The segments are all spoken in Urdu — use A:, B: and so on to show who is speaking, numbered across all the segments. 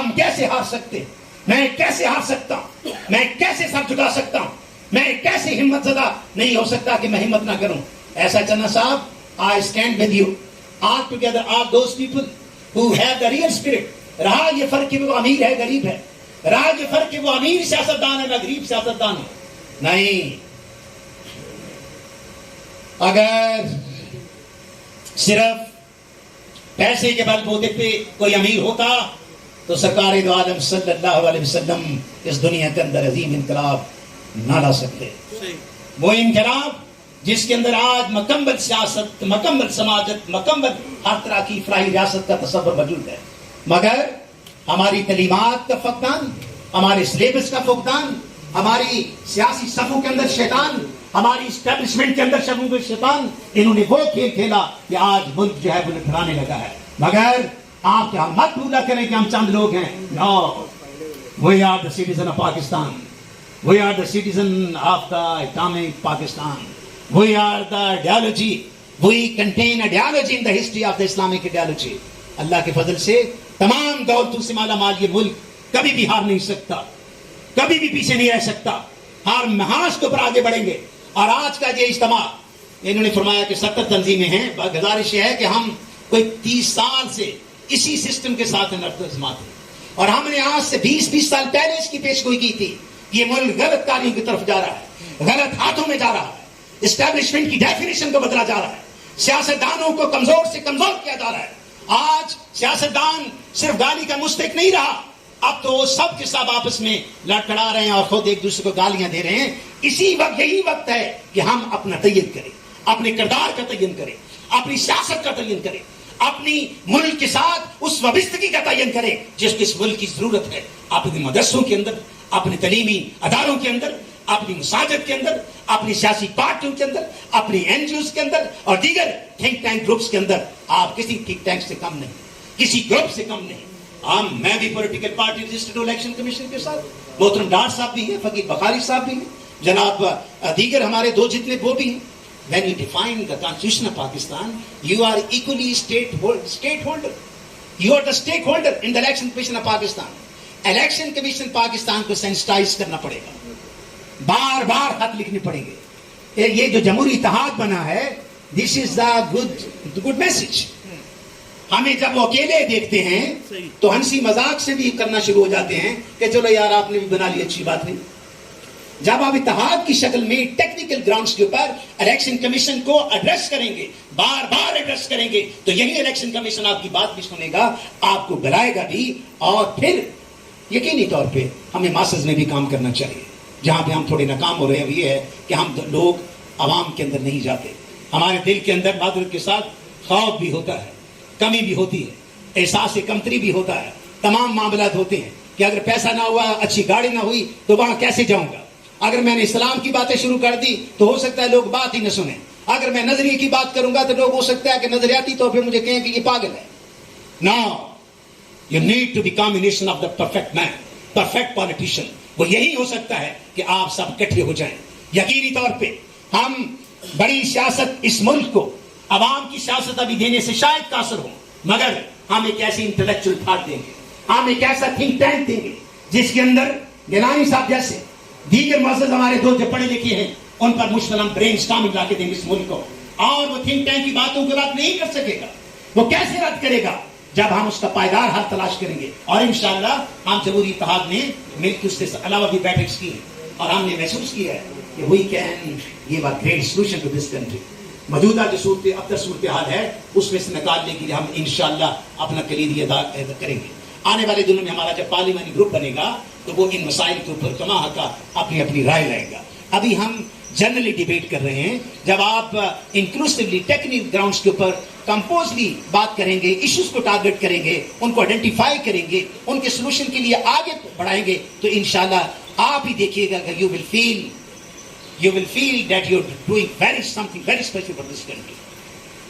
A: ہم کیسے ہار سکتے ہیں؟ میں کیسے ہار سکتا ہوں؟ میں کیسے سر جھکا سکتا ہوں؟ میں کیسے ہمت زدہ نہیں ہو سکتا کہ میں ہمت نہ کروں؟ ایسا چنا صاحب, I stand with you. All together are those people who have the real spirit. رہا یہ فرق کہ وہ امیر ہے غریب ہے, رہا یہ فرق کہ وہ امیر سیاستدان ہے, میں غریب سیاستدان ہوں. نہیں, اگر صرف پیسے کے بل بوتے پہ کوئی امیر ہوتا تو سرکار دو عالم صلی اللہ علیہ وسلم اس دنیا کے اندر عظیم انقلاب نہ لا سکتے. وہ انقلاب جس کے اندر آج مکمل سیاست, مکمل سماجت, مکمل ہر طرح کی فلاحی ریاست کا تصور موجود ہے, مگر ہماری تعلیمات کا فقدان, ہمارے سلیبس کا فقدان, ہماری سیاسی صفوں کے اندر شیطان, ہماری اسٹیبلشمنٹ کے اندر شبوں شیطان, انہوں نے وہ کھیل کھیلا کہ آج ملک جو ہے وہ لٹھرانے لگا ہے. مگر آپ کیا مت بھولا کریں کہ ہم چند لوگ ہیں. No, we are the citizen of Pakistan, we are the citizen of the atomic Pakistan, we are the ideology, we contain ideology in the history of the Islamic ideology. اللہ کے فضل سے تمام دولتوں سے مالا مال یہ ملک کبھی بھی ہار نہیں سکتا, کبھی بھی پیچھے نہیں رہ سکتا, ہر محاذ کے اوپر آگے بڑھیں گے. اور آج کا یہ اجتماع, انہوں نے فرمایا کہ 70 تنظیمیں ہیں, گزارش یہ ہے کہ ہم کوئی 30 سال سے اسی سسٹم کے ساتھ نظمات ہیں, اور ہم نے آج سے 20 سال پہلے اس کی پیشگوئی کی تھی. یہ ملک غلط کاریوں کی طرف جا رہا ہے, غلط ہاتھوں میں جا رہا ہے, اسٹیبلشمنٹ کی ڈیفینیشن کو بدلا جا رہا ہے, سیاستدانوں کو کمزور سے کمزور کیا جا رہا ہے. آج سیاستدان صرف گالی کا مستحق نہیں رہا, اب تو سب کے سب آپس میں لڑکھڑا رہے ہیں اور خود ایک دوسرے کو گالیاں دے رہے ہیں. اسی وقت یہی وقت ہے کہ ہم اپنا تعین کریں, اپنے کردار کا تعین کریں, اپنی سیاست کا تعین کریں, اپنی ملک کے ساتھ اس وابستگی کا تعین کریں جس کو اس ملک کی ضرورت ہے. اپنے مدرسوں کے اندر, اپنے تعلیمی اداروں کے اندر, اپنی مساجد کے اندر, اپنی سیاسی پارٹیوں کے اندر, اپنی این جی اوز کے اندر اور دیگر تھنک ٹینک گروپس کے اندر. آپ کسی تھنک ٹینک سے کم نہیں, کسی گروپ سے کم نہیں. میں بھی political party registered election commission کے ساتھ, محترم ڈار صاحب بھی ہیں, فقیر بخاری صاحب بھی ہیں, جناب دیگر ہمارے دو جتنے وہ بھی ہیں. When you define the Constitution of Pakistan, you are equally stakeholder. You are the stakeholder in the Election Commission of Pakistan. Election Commission Pakistan کو سینسٹائز کرنا پڑے گا, بار بار خط لکھنے پڑیں گے. یہ جو جمہوری اتحاد بنا ہے, this is the good message. ہمیں جب وہ اکیلے دیکھتے ہیں تو ہنسی مذاق سے بھی کرنا شروع ہو جاتے ہیں کہ چلو یار آپ نے بھی بنا لی, اچھی بات نہیں. جب آپ اتحاد کی شکل میں ٹیکنیکل گراؤنڈز کے اوپر الیکشن کمیشن کو ایڈریس کریں گے, بار بار ایڈریس کریں گے, تو یہی الیکشن کمیشن آپ کی بات بھی سنے گا, آپ کو بلائے گا بھی. اور پھر یقینی طور پہ ہمیں ماسز میں بھی کام کرنا چاہیے. جہاں پہ ہم تھوڑے ناکام ہو رہے ہیں وہ یہ ہے کہ ہم لوگ عوام کے اندر نہیں جاتے. ہمارے دل کے اندر معذرت کے ساتھ خوف بھی ہوتا ہے, کمی بھی ہوتی ہے, احساس کمتری بھی ہوتا ہے. تمام معاملات ہوتے ہیں کہ اگر پیسہ نہ ہوا, اچھی گاڑی نہ ہوئی تو وہاں کیسے جاؤں گا. اگر میں نے اسلام کی باتیں شروع کر دی تو ہو سکتا ہے لوگ بات ہی نہ سنیں. اگر میں نظریے کی بات کروں گا تو لوگ ہو سکتا ہے کہ نظریاتی طور پہ مجھے کہیں کہ یہ پاگل ہے. No, you need to be combination of the perfect man, perfect politician. وہ یہی ہو سکتا ہے کہ آپ سب اکٹھے ہو جائیں. یقینی طور پہ ہم بڑی سیاست اس ملک کو عوام کی سیاست ابھی دینے سے شاید قاصر ہوں, مگر ہم ایک ایسی انٹلیکچوئل تھاٹ دیں گے, ہم ایک ایسا تھنک ٹینک دیں گے جس کے اندر گیلانی صاحب جیسے دیگر معزز ہمارے دوست جو پڑھے لکھے ہیں ان پر مشتمل ہم برین اسٹارمنگ لا کے دیں گے اس ملک کو. اور وہ تھنک ٹینک کی باتوں کو رد نہیں کر سکے گا. وہ کیسے رد کرے گا؟ جب ہم اس کا پائیدار حل تلاش کریں گے. اور انشاءاللہ ہم جمہوری اتحاد نے مل کے اس کے علاوہ بھی بیٹھک کی اور ہم نے محسوس کیا ہے کہ we can give a great solution to this country. موجودہ جو صورتحال ہے اس میں سے نکالنے کے لیے ہم انشاءاللہ اپنا کلیدی ادا کریں گے. آنے والے دنوں میں ہمارا جب پارلیمانی گروپ بنے گا تو وہ ان مسائل کے اوپر کما حقہ اپنی اپنی رائے لائے گا. ابھی ہم جنرلی ڈیبیٹ کر رہے ہیں. جب آپ انکلوسیولی ٹیکنیکل گراؤنڈز کے اوپر کمپوزلی بات کریں گے, ایشوز کو ٹارگٹ کریں گے, ان کو آئیڈینٹیفائی کریں گے, ان کے سولوشن کے لیے آگے بڑھائیں گے, تو انشاءاللہ آپ ہی دیکھیے گا کہ you will feel that you're doing something very special for this country.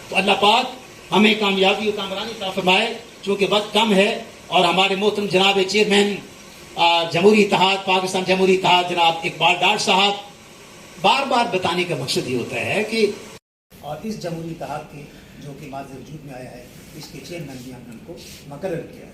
A: تو اللہ پاک ہمیں کامیابی و کامرانی عطا فرمائے. چونکہ وقت کم ہے اور ہمارے محترم جناب چیئرمین جمہوری اتحاد پاکستان جمہوری اتحاد جناب اقبال ڈار صاحب بار بار بتانے کا مقصد یہ ہوتا ہے کہ اور اس جمہوری اتحاد کے جو کہ ماضی وجود میں آیا ہے اس کے چیئرمین بھی ہم نے ان کو مقرر کیا ہے.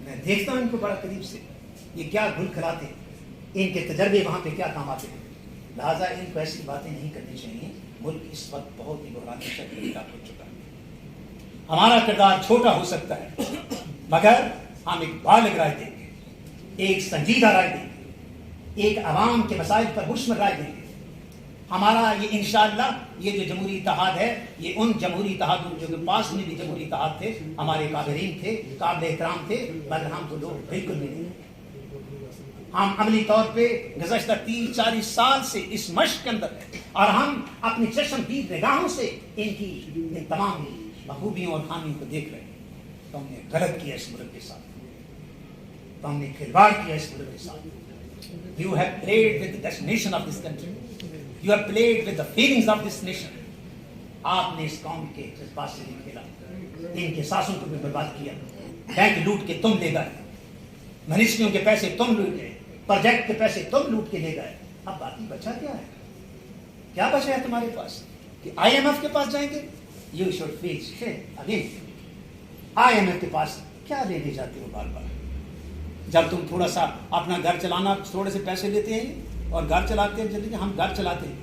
A: میں دیکھتا ہوں ان کو بڑا قریب سے، یہ کیا گل کھلاتے ہیں، ان کے تجربے وہاں پہ کیا کام آتے ہیں. لہٰذا ان کو ایسی باتیں نہیں کرنی چاہیے. ملک اس وقت بہت ہی بحرانی شکل اختیار ہو چکا ہے. ہمارا کردار چھوٹا ہو سکتا ہے مگر ہم ایک بالغ رائے دیں گے، ایک سنجیدہ رائے دیں گے، ایک عوام کے مسائل پر مشتمل رائے دیں گے. ہمارا یہ انشاءاللہ یہ جو جمہوری اتحاد ہے، یہ ان جمہوری اتحادوں جو کہ پاس میں بھی جمہوری اتحاد تھے، ہمارے قابلین تھے، قابل احترام تھے، مگر ہم تو لوگ بالکل بھی نہیں. ہم عملی طور پہ گزشتہ 30-40 سال سے اس مشق کے اندر ہیں اور ہم اپنی چشم دید نگاہوں سے ان تمام بخوبیوں اور خامیوں کو دیکھ رہے ہیں. تو ہم نے غلط کیا اس ملک کے ساتھ، تو ہم نے کھلواڑ کیا اس ملک کے ساتھ. You have played with the destination of this country. You have played with the feelings of this nation. آپ نے اس قوم کے جذبات سے نہیں کھیلا، ان کے سانسوں کو بھی برباد کیا. بینک لوٹ کے تم لے گئے، منسٹریوں کے پیسے تم لوٹ گئے، پروجیکٹ کے پیسے تم لوٹ کے لے گئے. اب باقی بچا کیا ہے؟ کیا بچا ہے تمہارے پاس کہ آئی ایم ایف کے پاس جائیں گے؟ You should face again. I M F کے پاس کیا لینے جاتے ہو بار بار؟ جب تم تھوڑا سا اپنا گھر چلانا تھوڑے سے پیسے لیتے ہیں اور گھر چلاتے ہیں، جلدی ہم گھر چلاتے ہیں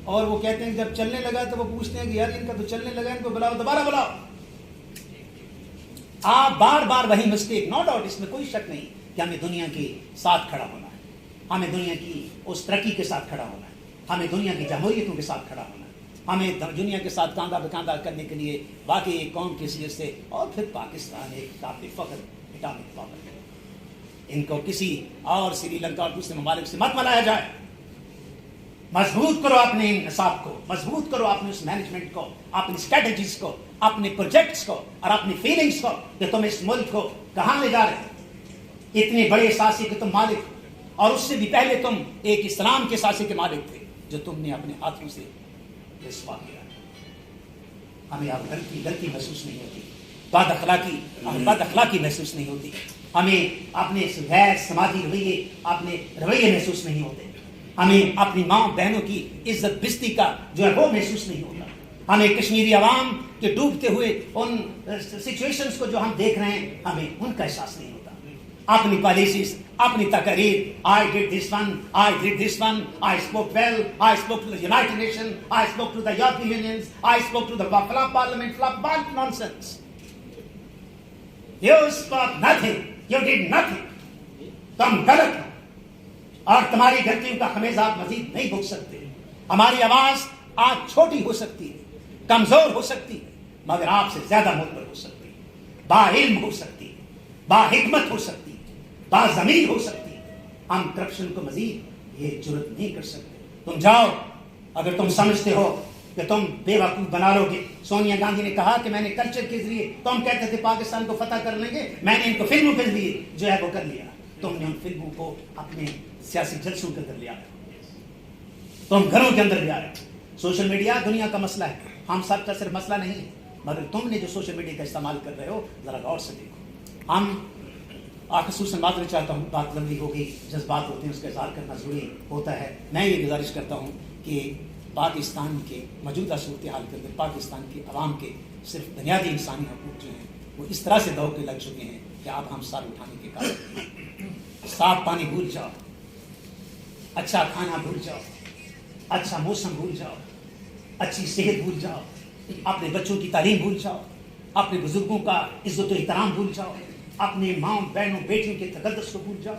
A: اور وہ کہتے ہیں جب چلنے لگا تو وہ پوچھتے ہیں کہ یار ان کا تو چلنے لگا، ان کو بلاؤ، دوبارہ بلاؤ. آپ بار بار وہی مسٹیک. نو ڈاؤٹ، اس میں کوئی شک نہیں کہ ہمیں دنیا کے ساتھ کھڑا ہونا ہے، ہمیں دنیا کی اس ترقی کے ساتھ کھڑا ہونا ہے، ہمیں دنیا کی جمہوریتوں کے ساتھ کھڑا ہونا ہے، ہمیں دنیا کے ساتھ کاندھا بہ کاندھا کرنے کے لیے واقعی ایک قوم کی حیثیت سے. اور پھر پاکستان ایک قابل فخر اٹامک پاور ہے. ان کو کسی اور سری لنکا اور دوسرے ممالک سے مت ملایا جائے. مضبوط کرو اپنے نصاب کو، مضبوط کرو اپنے اس مینجمنٹ کو، اپنی اسٹریٹجیز کو، اپنے پروجیکٹس کو اور اپنی فیلنگس کو کہ تم اس ملک کو کہاں لے جا رہے ہیں. اتنے بڑے ساسے کے تم مالک ہو، اور اس سے بھی پہلے تم ایک اسلام کے ساسے کے مالک تھے جو تم نے اپنے ہاتھوں سے رسوا کیا. ہمیں اب غلطی محسوس نہیں ہوتی، بد اخلاقی محسوس نہیں ہوتی، ہمیں اپنے غیر سماجی رویے، اپنے رویے محسوس نہیں ہوتے، ہمیں اپنی ماں بہنوں کی عزت بستی کا جو ہے وہ محسوس نہیں ہوتا. ہمیں کشمیری عوام کے ڈوبتے ہوئے ان سچویشنز کو جو ہم دیکھ رہے ہیں، ہمیں ان کا احساس نہیں ہوتا. اپنی پالیسیز، اپنی تقاریر، I did this one, I spoke well, I spoke to the United Nations, I spoke to the European Union, I spoke to the Parliament, nonsense. You spoke nothing, you did nothing. تم غلط ہو اور تمہاری غلطیوں کا خمیازہ آپ مزید نہیں بھوگ سکتے. ہماری آواز آج چھوٹی ہو سکتی ہے، کمزور ہو سکتی ہے، مگر آپ سے زیادہ معتبر ہو سکتی ہے، با علم ہو سکتی ہے، با حکمت ہو سکتی ہے، با ضمیر ہو سکتی ہے. ہم کرپشن کو مزید یہ جرت نہیں کر سکتے. تم جاؤ، اگر تم سمجھتے ہو کہ تم بے وقوف بنا لو گے. سونیا گاندھی نے کہا کہ میں نے کلچر کے ذریعے، تو ہم کہتے تھے پاکستان کو فتح کر لیں گے، میں نے ان کو فلموں کے ذریعے جو ہے وہ کر لیا. تم نے ان فلموں کو اپنے سیاسی جلسوں کے اندر لیا، تم گھروں کے اندر لیا. سوشل میڈیا دنیا کا مسئلہ ہے، ہم سب کا صرف مسئلہ نہیں ہے، مگر تم نے جو سوشل میڈیا کا استعمال کر رہے ہو ذرا غور سے دیکھو. ہم خصوصاً معذرت چاہتا ہوں، بات لمبی ہو گئی، جذبات ہوتے ہیں، اس کا اظہار کرنا ضروری ہوتا ہے. میں یہ گزارش کرتا ہوں کہ پاکستان کے موجودہ صورتحال کے اندر پاکستان کے عوام کے صرف بنیادی انسانی حقوق جو ہیں وہ اس طرح سے دو کے لگ چکے ہیں کہ اب ہم سر اٹھانے کے قابل ہیں. صاف پانی بھول جاؤ، اچھا کھانا بھول جاؤ، اچھا موسم بھول جاؤ، اچھی صحت بھول جاؤ، اپنے بچوں کی تعلیم بھول جاؤ، اپنے بزرگوں کا عزت و احترام بھول جاؤ، اپنے ماں بہنوں بیٹیوں کے تقدس کو بھول جاؤ.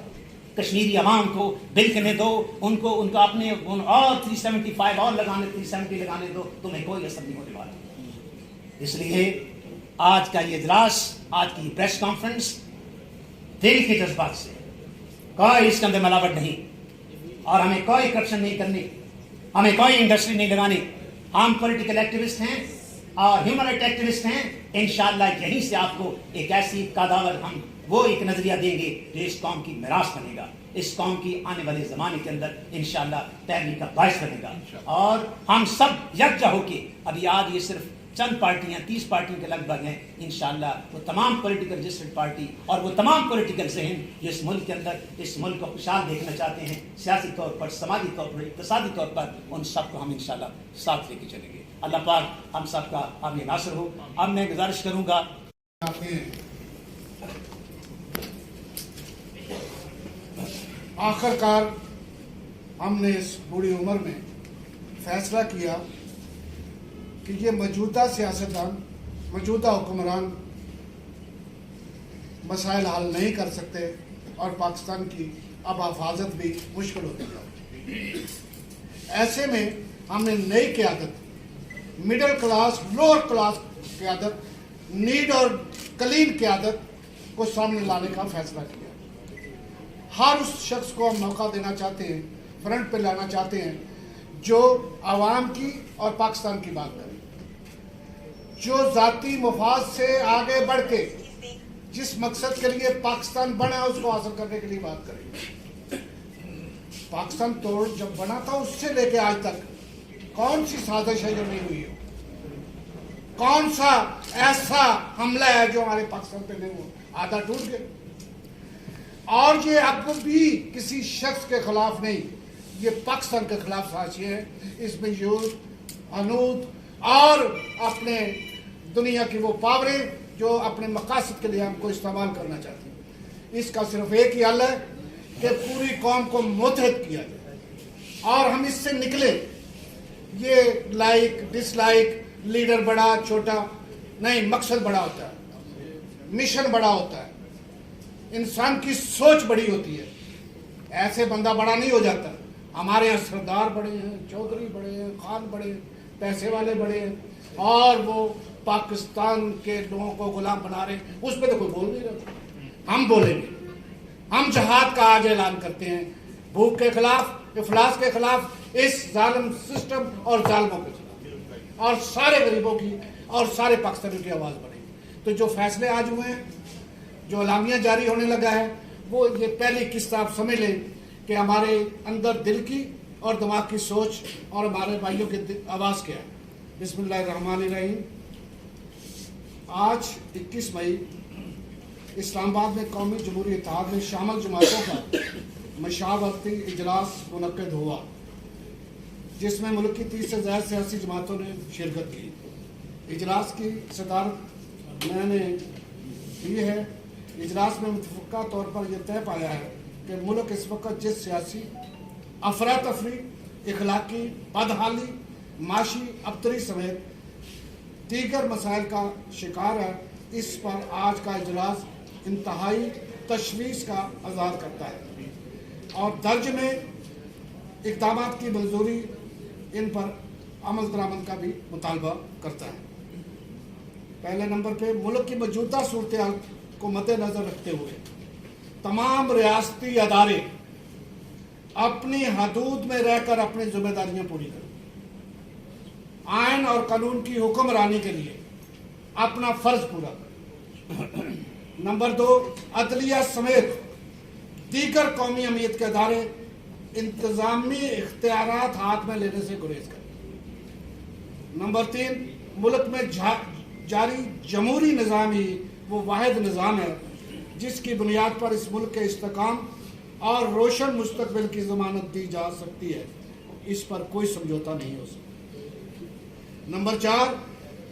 A: کشمیری عوام کو بل کرنے دو، ان کو اپنے اور 375 اور 370 لگانے دو، تمہیں کوئی اثر نہیں ہونے والا. اس لیے آج کا یہ اجلاس، آج کی پریس کانفرنس دل کے جذبات سے، کوئی اس کے اندر ملاوٹ نہیں، اور ہمیں کوئی کرپشن نہیں کرنی، ہمیں کوئی انڈسٹری نہیں لگانی. ہم پولیٹیکل ایکٹیوسٹ ہیں اور ہیومن رائٹ ایکٹیوسٹ ہیں. انشاءاللہ یہیں سے آپ کو ایک ایسی قاداور ہم وہ ایک نظریہ دیں گے جو اس قوم کی میراث بنے گا، اس قوم کی آنے والے زمانے کے اندر انشاءاللہ پیروی کا باعث بنے گا. اور ہم سب یکجا ہو کے، ابھی آج یہ صرف چند پارٹیاں 30 پارٹیوں کے لگ بھگ ہیں، انشاءاللہ وہ تمام پولیٹیکل رجسٹرڈ پارٹی اور وہ تمام پولیٹیکل ذہن جو اس ملک کے اندر اس ملک کو خوشحال دیکھنا چاہتے ہیں، سیاسی طور پر، سماجی طور پر، اقتصادی طور پر، ان سب کو ہم انشاءاللہ ساتھ لے کے چلیں گے. اللہ پاک ہم سب کا حامی ناصر ہو. اب میں گزارش کروں گا
B: آخر کار ہم نے اس بوڑھی عمر میں فیصلہ کیا کہ یہ موجودہ سیاستدان، موجودہ حکمران مسائل حل نہیں کر سکتے اور پاکستان کی اب حفاظت بھی مشکل ہوتی ہے۔ ایسے میں ہم نے نئی قیادت، مڈل کلاس، لوور کلاس قیادت، نیڈ اور کلین قیادت کو سامنے لانے کا فیصلہ کیا۔ ہر اس شخص کو ہم موقع دینا چاہتے ہیں، فرنٹ پہ لانا چاہتے ہیں جو عوام کی اور پاکستان کی بات کرے، جو ذاتی مفاد سے آگے بڑھ کے جس مقصد کے لیے پاکستان بنا اس کو حاصل کرنے کے لیے بات کرے۔ پاکستان توڑ جب بنا تھا اس سے لے کے آج تک کون سی سازش ہے جو نہیں ہوئی ہو؟ کون سا ایسا حملہ ہے جو ہمارے پاکستان پہ نہیں ہوا؟ آدھا ٹوٹ گیا۔ اور یہ اب بھی کسی شخص کے خلاف نہیں، یہ پاکستان کے خلاف سازشیں ہیں۔ اس میں یوتھ، ہنود اور اپنے دنیا کی وہ پاوریں جو اپنے مقاصد کے لیے ہم کو استعمال کرنا چاہتے ہیں۔ اس کا صرف ایک ہی حل ہے کہ پوری قوم کو متحد کیا جائے اور ہم اس سے نکلے۔ یہ لائک ڈس لائک، لیڈر بڑا چھوٹا نہیں، مقصد بڑا ہوتا ہے، مشن بڑا ہوتا ہے، انسان کی سوچ بڑی ہوتی ہے۔ ایسے بندہ بڑا نہیں ہو جاتا۔ ہمارے یہاں سردار بڑے ہیں، چودھری بڑے ہیں، خان بڑے ہیں، پیسے والے بڑے ہیں، اور وہ پاکستان کے لوگوں کو غلام بنا رہے ہیں۔ اس پہ تو کوئی بول نہیں رہا۔ ہم بولیں گے، ہم جہاد کا آج اعلان کرتے ہیں، بھوک کے خلاف، افلاس کے خلاف، اس ظالم سسٹم اور ظالموں کے خلاف، اور سارے غریبوں کی اور سارے پاکستانیوں کی آواز بڑھے گی۔ تو جو فیصلے آج ہوئے ہیں، جو اعلامیہ جاری ہونے لگا ہے، وہ یہ پہلی قسط آپ سمجھ لیں کہ ہمارے اندر دل کی اور دماغ کی سوچ اور ہمارے بھائیوں کی آواز کیا ہے۔ بسم اللہ الرحمن الرحیم۔ آج 21 مئی اسلام آباد میں قومی جمہوری اتحاد میں شامل جماعتوں کا مشاورتی اجلاس منعقد ہوا، جس میں ملک کی 30 سے زائد سیاسی جماعتوں نے شرکت کی۔ اجلاس کی صدارت میں نے کی ہے۔ اجلاس میں متفقہ طور پر یہ طے پایا ہے کہ ملک اس وقت جس سیاسی افراتفری، اخلاقی بدحالی، معاشی ابتری سمیت دیگر مسائل کا شکار ہے، اس پر آج کا اجلاس انتہائی تشویش کا اظہار کرتا ہے اور درج میں اقدامات کی منظوری ان پر عمل درآمد کا بھی مطالبہ کرتا ہے۔ پہلے نمبر پہ ملک کی موجودہ صورتحال کو مد نظر رکھتے ہوئے تمام ریاستی ادارے اپنی حدود میں رہ کر اپنی ذمہ داریاں پوری کریں، آئین اور قانون کی حکمرانی کے لیے اپنا فرض پورا کریں۔ نمبر 2، عدلیہ سمیت دیگر قومی اہمیت کے ادارے انتظامی اختیارات ہاتھ میں لینے سے گریز کریں۔ نمبر 3، ملک میں جاری جمہوری نظام ہی وہ واحد نظام ہے جس کی بنیاد پر اس ملک کے استحکام اور روشن مستقبل کی ضمانت دی جا سکتی ہے، اس پر کوئی سمجھوتا نہیں ہو سکتا۔ نمبر 4،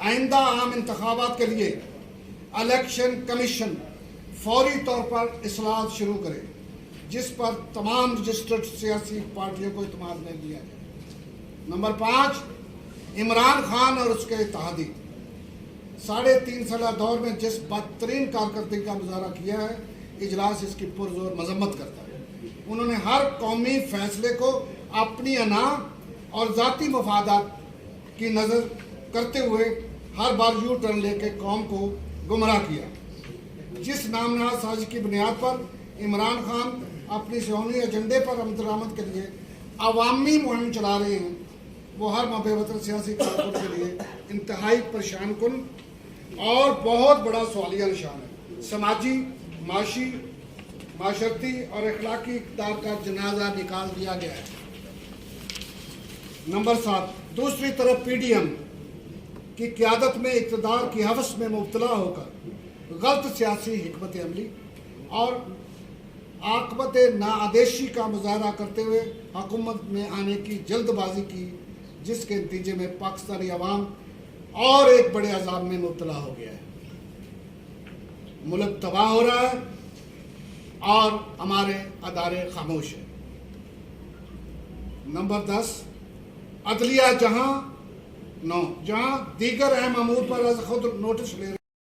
B: آئندہ عام انتخابات کے لیے الیکشن کمیشن فوری طور پر اصلاحات شروع کرے، جس پر تمام رجسٹرڈ سیاسی پارٹیوں کو اعتماد میں لیا جائے۔ نمبر 5، عمران خان اور اس کے اتحادی 3.5 سالہ دور میں جس بدترین کارکردگی کا مظاہرہ کیا ہے، اجلاس اس کی پرزور مذمت کرتا ہے۔ انہوں نے ہر قومی فیصلے کو اپنی انا اور ذاتی مفادات کی نظر کرتے ہوئے ہر بار یو ٹرن لے کے قوم کو گمراہ کیا۔ جس نام نہاد سازش کی بنیاد پر عمران خان اپنی صہیونی ایجنڈے پر عمل درآمد کے لیے عوامی مہم چلا رہے ہیں، وہ ہر مبے وطن سیاسی کارکن کے لیے انتہائی پریشان کن اور بہت بڑا سوالیہ نشان ہے۔ سماجی، معاشی، معاشرتی اور اخلاقی اقدار کا جنازہ نکال دیا گیا ہے۔ نمبر 7، دوسری طرف پی ڈی ایم کی قیادت میں اقتدار کی ہوس میں مبتلا ہو کر غلط سیاسی حکمت عملی اور عاقبت ناآدیشی کا مظاہرہ کرتے ہوئے حکومت میں آنے کی جلد بازی کی، جس کے نتیجے میں پاکستانی عوام اور ایک بڑے عذاب میں مبتلا ہو گیا ہے۔ ملک تباہ ہو رہا ہے اور ہمارے ادارے خاموش ہیں۔ نمبر 10، عدلیہ جہاں دیگر اہم امور پر از خود نوٹس لے